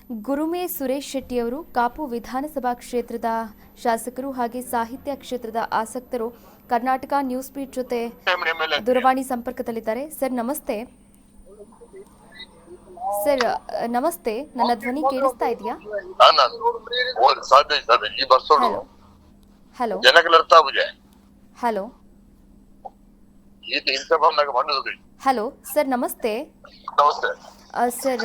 ಗುರುಮೆ ಸುರೇಶ್ ಶೆಟ್ಟಿಯವರು ಕಾಪು ವಿಧಾನಸಭಾ ಕ್ಷೇತ್ರದ ಶಾಸಕರು ಹಾಗೆ ಸಾಹಿತ್ಯ ಕ್ಷೇತ್ರದ ಆಸಕ್ತರು ಕರ್ನಾಟಕ ನ್ಯೂಸ್ ಬೀಟ್ ಜೊತೆ ದೂರವಾಣಿ ಸಂಪರ್ಕದಲ್ಲಿದ್ದಾರೆ. ಸರ್ ನಮಸ್ತೆ. ಸರ್ ನಮಸ್ತೆ, ನನ್ನ ಧ್ವನಿ ಕೇಳಿಸ್ತಾ ಇದೆಯಾ? Hello hello hello hello sir ನಮಸ್ತೆ. ಸರ್,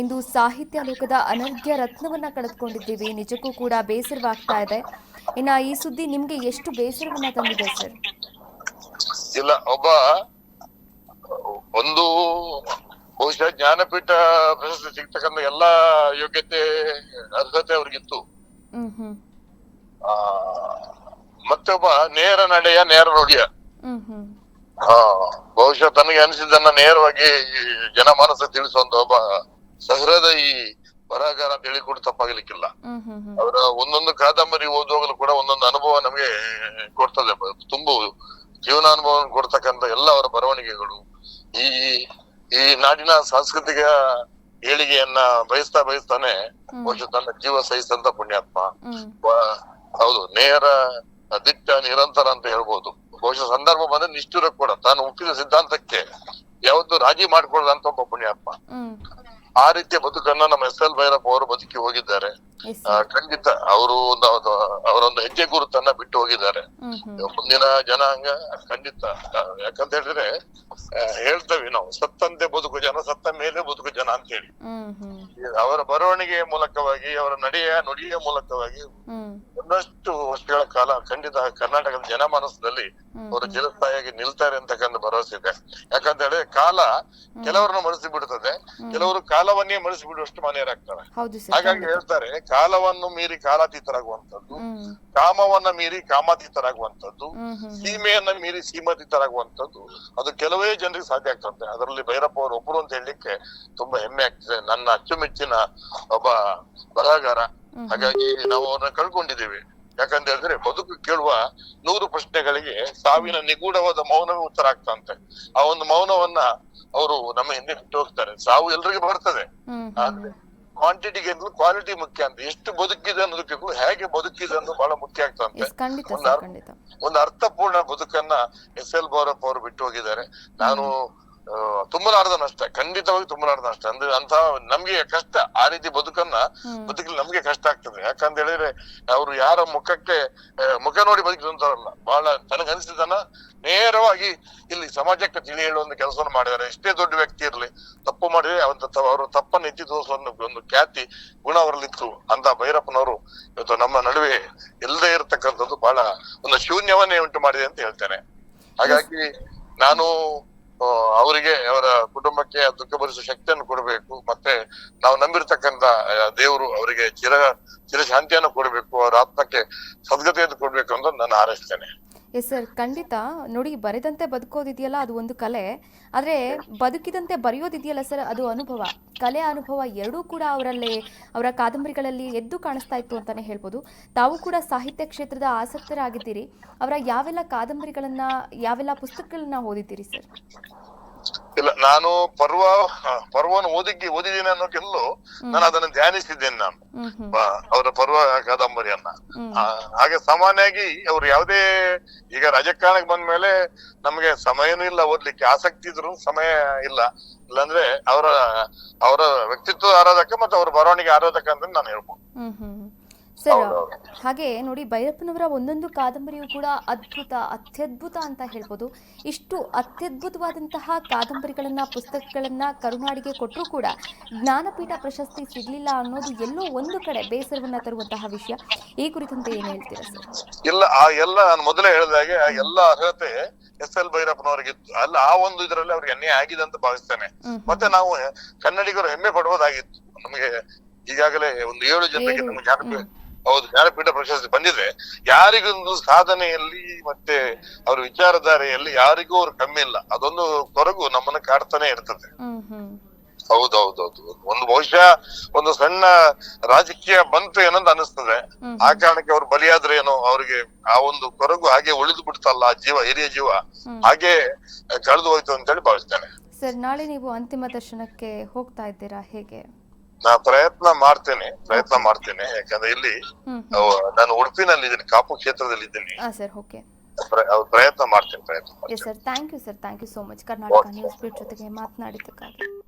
ಇಂದು ಸಾಹಿತ್ಯ ಲೋಕದ ಅನರ್ಘ್ಯ ರತ್ನವನ್ನ ಕಳೆದುಕೊಂಡಿದ್ದೀವಿ. ನಿಜಕ್ಕೂ ಕೂಡ ಬೇಸರವಾಗ್ತಾ ಇದೆ. ಇನ್ನು ಈ ಸುದ್ದಿ ನಿಮ್ಗೆ ಎಷ್ಟು ಬೇಸರವನ್ನ ತಂದಿದೆ ಸರ್? ಇಲ್ಲ, ಒಂದು ಬಹುಶಃ ಜ್ಞಾನಪೀಠ ಪ್ರಶಸ್ತಿ ಸಿಗ್ತಕ್ಕಂಥ ಎಲ್ಲಾ ಯೋಗ್ಯತೆ ಅರ್ಹತೆ ಅವ್ರಿಗಿತ್ತು. ಮತ್ತೆ ಒಬ್ಬ ನೇರ ನಡೆಯ ನೇರ ನುಡಿಯ, ಬಹುಶಃ ತನಗೆ ಅನಿಸಿದ್ದನ್ನ ನೇರವಾಗಿ ಜನಮಾನಸ ತಿಳಿಸುವಂತ ಒಬ್ಬ ಸಹೃದಯಿ ಬರಹಗಾರ ಅಂತ ಹೇಳಿ ಕೂಡ ತಪ್ಪಾಗಲಿಕ್ಕಿಲ್ಲ. ಅವರ ಒಂದೊಂದು ಕಾದಂಬರಿ ಓದುವಾಗಲೂ ಕೂಡ ಒಂದೊಂದು ಅನುಭವ ನಮಗೆ ಕೊಡ್ತದೆ. ತುಂಬು ಜೀವನಾನುಭವ ಕೊಡ್ತಕ್ಕಂಥ ಎಲ್ಲ ಅವರ ಬರವಣಿಗೆಗಳು ಈ ನಾಡಿನ ಸಾಂಸ್ಕೃತಿಕ ಏಳಿಗೆಯನ್ನ ಬಯಸ್ತಾನೆ ಬಹುಶಃ ತನ್ನ ಜೀವ ಸಹಿಸಿದಂತ ಪುಣ್ಯಾತ್ಮ. ಹೌದು, ನೇರ ದಿಟ್ಟ ನಿರಂತರ ಅಂತ ಹೇಳ್ಬೋದು. ಬಹುಶಃ ಸಂದರ್ಭ ಬಂದ್ರೆ ನಿಷ್ಠುರ ಕೂಡ ತಾನು ಹುಟ್ಟಿದ ಸಿದ್ಧಾಂತಕ್ಕೆ ಯಾವತ್ತು ರಾಜಿ ಮಾಡ್ಕೊಳ್ಳದಂತ ಒಬ್ಬ ಪುಣ್ಯಾತ್ಮ. ಆ ರೀತಿಯ ಬದುಕನ್ನ ನಮ್ಮ SL ಭೈರಪ್ಪ ಅವರು ಬದುಕಿ ಹೋಗಿದ್ದಾರೆ. ಖಂಡಿತ ಅವರೊಂದು ಹೆಜ್ಜೆ ಗುರುತನ್ನ ಬಿಟ್ಟು ಹೋಗಿದ್ದಾರೆ. ಮುಂದಿನ ಜನಾಂಗ ಖಂಡಿತ, ಯಾಕಂತ ಹೇಳಿದ್ರೆ ಹೇಳ್ತೇವೆ ನಾವು, ಸತ್ತಂತೆ ಬದುಕು ಜನ, ಸತ್ತ ಮೇಲೆ ಬದುಕು ಜನ ಅಂತ ಹೇಳಿ. ಅವರ ಬರವಣಿಗೆಯ ಮೂಲಕವಾಗಿ, ಅವರ ನುಡಿಯ ಮೂಲಕವಾಗಿ ಒಂದಷ್ಟು ವರ್ಷಗಳ ಕಾಲ ಖಂಡಿತ ಕರ್ನಾಟಕದ ಜನಮಾನಸದಲ್ಲಿ ಅವರು ಚಿರಸ್ಥಾಯಿಯಾಗಿ ನಿಲ್ತಾರೆ ಅಂತಕ್ಕಂಥ ಭರವಸೆ ಇದೆ. ಯಾಕಂತ ಹೇಳಿದ್ರೆ ಕಾಲ ಕೆಲವರನ್ನು ಮರೆಸಿ ಬಿಡುತ್ತದೆ, ಕೆಲವರು ಕಾಲವನ್ನೇ ಮರೆಸಿ ಬಿಡುವಷ್ಟು ಮನೆಯರಾಗ್ತಾರೆ. ಹಾಗಾಗಿ ಹೇಳ್ತಾರೆ, ಕಾಲವನ್ನು ಮೀರಿ ಕಾಲಾತೀತರಾಗುವಂತದ್ದು, ಕಾಮವನ್ನ ಮೀರಿ ಕಾಮಾತೀತರಾಗುವಂತದ್ದು, ಸೀಮೆಯನ್ನ ಮೀರಿ ಸೀಮಾತೀತರಾಗುವಂತದ್ದು ಅದು ಕೆಲವೇ ಜನರಿಗೆ ಸಾಧ್ಯ ಆಗ್ತದೆ. ಅದರಲ್ಲಿ ಭೈರಪ್ಪ ಅವರು ಒಬ್ಬರು ಅಂತ ಹೇಳಲಿಕ್ಕೆ ತುಂಬಾ ಹೆಮ್ಮೆ ಆಗ್ತದೆ. ನನ್ನ ಅಚ್ಚುಮೆಚ್ಚಿನ ಒಬ್ಬ ಬರಹಗಾರ. ಹಾಗಾಗಿ ನಾವು ಅವ್ರನ್ನ ಕಳ್ಕೊಂಡಿದ್ದೀವಿ. ಯಾಕಂತ ಹೇಳಿದ್ರೆ ಬದುಕು ಕೇಳುವ 100 ಪ್ರಶ್ನೆಗಳಿಗೆ ಸಾವಿನ ನಿಗೂಢವಾದ ಮೌನವೇ ಉತ್ತರ ಆಗ್ತಂತೆ. ಆ ಒಂದು ಮೌನವನ್ನ ಅವರು ನಮ್ಮ ಹಿಂದೆ ಬಿಟ್ಟು ಹೋಗ್ತಾರೆ. ಸಾವು ಎಲ್ರಿಗೂ ಬರ್ತದೆ, ಆದ್ರೆ ಕ್ವಾಂಟಿಟಿಗಿಂತಲೂ ಕ್ವಾಲಿಟಿ ಮುಖ್ಯ ಅಂತ. ಎಷ್ಟು ಬದುಕಿದೆ ಅನ್ನೋದಕ್ಕೂ ಹೇಗೆ ಬದುಕಿದೆ ಅನ್ನೋದು ಬಹಳ ಮುಖ್ಯ ಆಗ್ತಂತೆ. ಒಂದು ಅರ್ಥಪೂರ್ಣ ಬದುಕನ್ನ SL ಭೈರಪ್ಪ ಅವರು ಬಿಟ್ಟು ಹೋಗಿದ್ದಾರೆ. ನಾನು ತುಂಬಲಾರದ ನಷ್ಟ, ಖಂಡಿತವಾಗಿ ತುಂಬಲಾರದ ನಷ್ಟ. ಅಂದ್ರೆ ಅಂತ ನಮ್ಗೆ ಕಷ್ಟ, ಆ ರೀತಿ ಬದುಕಲಿ ನಮ್ಗೆ ಕಷ್ಟ ಆಗ್ತದೆ. ಯಾಕಂತ ಹೇಳಿದ್ರೆ ಅವ್ರು ಯಾರ ಮುಖ ನೋಡಿ ಬದುಕಿದಂತವರಲ್ಲ. ಬಹಳ ತನಗನಿಸಿದನ್ನ ನೇರವಾಗಿ ಇಲ್ಲಿ ಸಮಾಜಕ್ಕೆ ತಿಳಿ ಹೇಳುವ ಒಂದು ಕೆಲಸವನ್ನು ಮಾಡಿದ್ದಾರೆ. ಎಷ್ಟೇ ದೊಡ್ಡ ವ್ಯಕ್ತಿ ಇರಲಿ, ತಪ್ಪು ಮಾಡಿದ್ರೆ ಅವರು ತಪ್ಪನ್ನು ಎತ್ತಿ ತೋರಿಸುವ ಒಂದು ಖ್ಯಾತಿ ಗುಣ ಅವರಲ್ಲಿತ್ತು. ಅಂತ ಭೈರಪ್ಪನವರು ಇವತ್ತು ನಮ್ಮ ನಡುವೆ ಇಲ್ಲದೆ ಇರತಕ್ಕಂಥದ್ದು ಬಹಳ ಒಂದು ಶೂನ್ಯವನ್ನೇ ಉಂಟು ಮಾಡಿದೆ ಅಂತ ಹೇಳ್ತೇನೆ. ಹಾಗಾಗಿ ನಾನು ಅವರಿಗೆ, ಅವರ ಕುಟುಂಬಕ್ಕೆ ದುಃಖ ಭರಿಸುವ ಶಕ್ತಿಯನ್ನು ಕೊಡಬೇಕು. ಮತ್ತೆ ನಾವು ನಂಬಿರ್ತಕ್ಕಂಥ ದೇವರು ಅವರಿಗೆ ಚಿರ ಶಾಂತಿಯನ್ನು ಕೊಡಬೇಕು, ಅವರ ಆತ್ಮಕ್ಕೆ ಸದ್ಗತಿಯನ್ನು ಕೊಡ್ಬೇಕು ಅಂತ ನಾನು ಹಾರೈಸ್ತೇನೆ. ಎಸ್ ಸರ್, ಖಂಡಿತ. ನೋಡಿ, ಬರೆದಂತೆ ಬದುಕೋದಿದೆಯಲ್ಲ ಅದು ಒಂದು ಕಲೆ, ಆದರೆ ಬದುಕಿದಂತೆ ಬರೆಯೋದಿದೆಯಲ್ಲ ಸರ್ ಅದು ಅನುಭವ. ಕಲೆ ಅನುಭವ ಎರಡೂ ಕೂಡ ಅವರ ಕಾದಂಬರಿಗಳಲ್ಲಿ ಎದ್ದು ಕಾಣಿಸ್ತಾ ಇತ್ತು ಅಂತಾನೆ ಹೇಳ್ಬೋದು. ತಾವು ಕೂಡ ಸಾಹಿತ್ಯ ಕ್ಷೇತ್ರದ ಆಸಕ್ತರಾಗಿದ್ದೀರಿ. ಅವರ ಯಾವೆಲ್ಲ ಕಾದಂಬರಿಗಳನ್ನ, ಯಾವೆಲ್ಲ ಪುಸ್ತಕಗಳನ್ನ ಓದಿದ್ದೀರಿ ಸರ್? ಇಲ್ಲ, ನಾನು ಪರ್ವವನ್ನು ಓದಿದ್ದೀನಿ ಅನ್ನೋಕೆಲ್ಲೂ ನಾನು ಅದನ್ನು ಧ್ಯಾನಿಸಿದ್ದೇನೆ. ನಾನು ಅವರ ಪರ್ವ ಕಾದಂಬರಿಯನ್ನ. ಹಾಗೆ ಸಾಮಾನ್ಯವಾಗಿ ಅವ್ರು ಯಾವುದೇ ಈಗ ರಾಜಕಾರಣಕ್ಕೆ ಬಂದ್ಮೇಲೆ ನಮ್ಗೆ ಸಮಯನೂ ಇಲ್ಲ ಓದ್ಲಿಕ್ಕೆ, ಆಸಕ್ತಿ ಇದ್ರು ಸಮಯ ಇಲ್ಲ. ಇಲ್ಲಾಂದ್ರೆ ಅವರ ವ್ಯಕ್ತಿತ್ವ ಆರಾಧಕ ಮತ್ತು ಅವರ ಬರವಣಿಗೆ ಆರಾಧಕ ಅಂತ ನಾನು ಹೇಳ್ಬೋದು ಸರ್. ಹಾಗೆ ನೋಡಿ, ಭೈರಪ್ಪನವರ ಒಂದೊಂದು ಕಾದಂಬರಿಯೂ ಕೂಡ ಅತ್ಯದ್ಭುತ ಅಂತ ಹೇಳ್ಬೋದು. ಇಷ್ಟು ಅತ್ಯದ್ಭುತವಾದಂತಹ ಕಾದಂಬರಿಗಳನ್ನ, ಪುಸ್ತಕಗಳನ್ನ ಕರುನಾಡಿಗೆ ಕೊಟ್ಟರೂ ಕೂಡ ಜ್ಞಾನಪೀಠ ಪ್ರಶಸ್ತಿ ಸಿಗ್ಲಿಲ್ಲ ಅನ್ನೋದು ಎಲ್ಲೋ ಒಂದು ಕಡೆ ಬೇಸರವನ್ನ ತರುವಂತಹ ವಿಷಯ. ಈ ಕುರಿತಂತೆ ಏನ್ ಹೇಳ್ತೀರಾ ಸರ್? ಇಲ್ಲ, ನಾನು ಮೊದಲೇ ಹೇಳಿದಾಗೆ ಎಲ್ಲ ಅರ್ಹತೆ SL ಭೈರಪ್ಪನವರಿಗಿತ್ತು. ಅಲ್ಲ, ಆ ಒಂದು ಇದರಲ್ಲಿ ಅವ್ರಿಗೆ ಅನ್ಯಾಯ ಆಗಿದೆ ಅಂತ ಭಾವಿಸ್ತೇನೆ. ಮತ್ತೆ ನಾವು ಕನ್ನಡಿಗರು ಹೆಮ್ಮೆ ಪಡುವುದಾಗಿತ್ತು. ನಮಗೆ ಈಗಾಗಲೇ ಒಂದು 7 ಜನರಿಗೆ ಜ್ಞಾನಪೀಠ ಪ್ರಶಸ್ತಿ ಬಂದಿದೆ. ಯಾರಿಗೊಂದು ಸಾಧನೆಯಲ್ಲಿ ಮತ್ತೆ ಅವ್ರ ವಿಚಾರಧಾರೆಯಲ್ಲಿ ಯಾರಿಗೂ ಅವ್ರು ಕಮ್ಮಿ ಇಲ್ಲ. ಅದೊಂದು ಕೊರಗು ನಮ್ಮನ್ನ ಕಾಡ್ತಾನೆ ಇರ್ತದೆ. ಹೌದೌದೌದು. ಒಂದು ಬಹುಶಃ ಒಂದು ಸಣ್ಣ ರಾಜಕೀಯ ಬಂತು ಏನಂತ ಅನಿಸ್ತದೆ. ಆ ಕಾರಣಕ್ಕೆ ಅವ್ರು ಬಲಿಯಾದ್ರೆ ಏನೋ, ಅವ್ರಿಗೆ ಆ ಒಂದು ಕೊರಗು ಹಾಗೆ ಉಳಿದು ಬಿಡ್ತಲ್ಲ, ಆ ಜೀವ, ಹಿರಿಯ ಜೀವ ಹಾಗೆ ಕಳೆದು ಹೋಯ್ತು ಅಂತ ಹೇಳಿ ಭಾವಿಸ್ತೇನೆ. ಸರ್, ನಾಳೆ ನೀವು ಅಂತಿಮ ದರ್ಶನಕ್ಕೆ ಹೋಗ್ತಾ ಇದ್ದೀರಾ, ಹೇಗೆ? ನಾ ಪ್ರಯತ್ನ ಮಾಡ್ತೇನೆ ಯಾಕಂದ್ರೆ ಇಲ್ಲಿ ಹ್ಮ್ ನಾನು ಉಡುಪಿನಲ್ಲಿ ಇದ್ದೀನಿ, ಕಾಪು ಕ್ಷೇತ್ರದಲ್ಲಿ ಇದ್ದೀನಿ. ಹಾಂ ಸರ್, ಓಕೆ. ಪ್ರಯತ್ನ ಮಾಡ್ತೇನೆ. Yes sir, thank you sir, thank you so much Karnataka news beat ಜೊತೆಗೆ ಮಾತನಾಡಿದ್ದಕ್ಕಾಗಿ.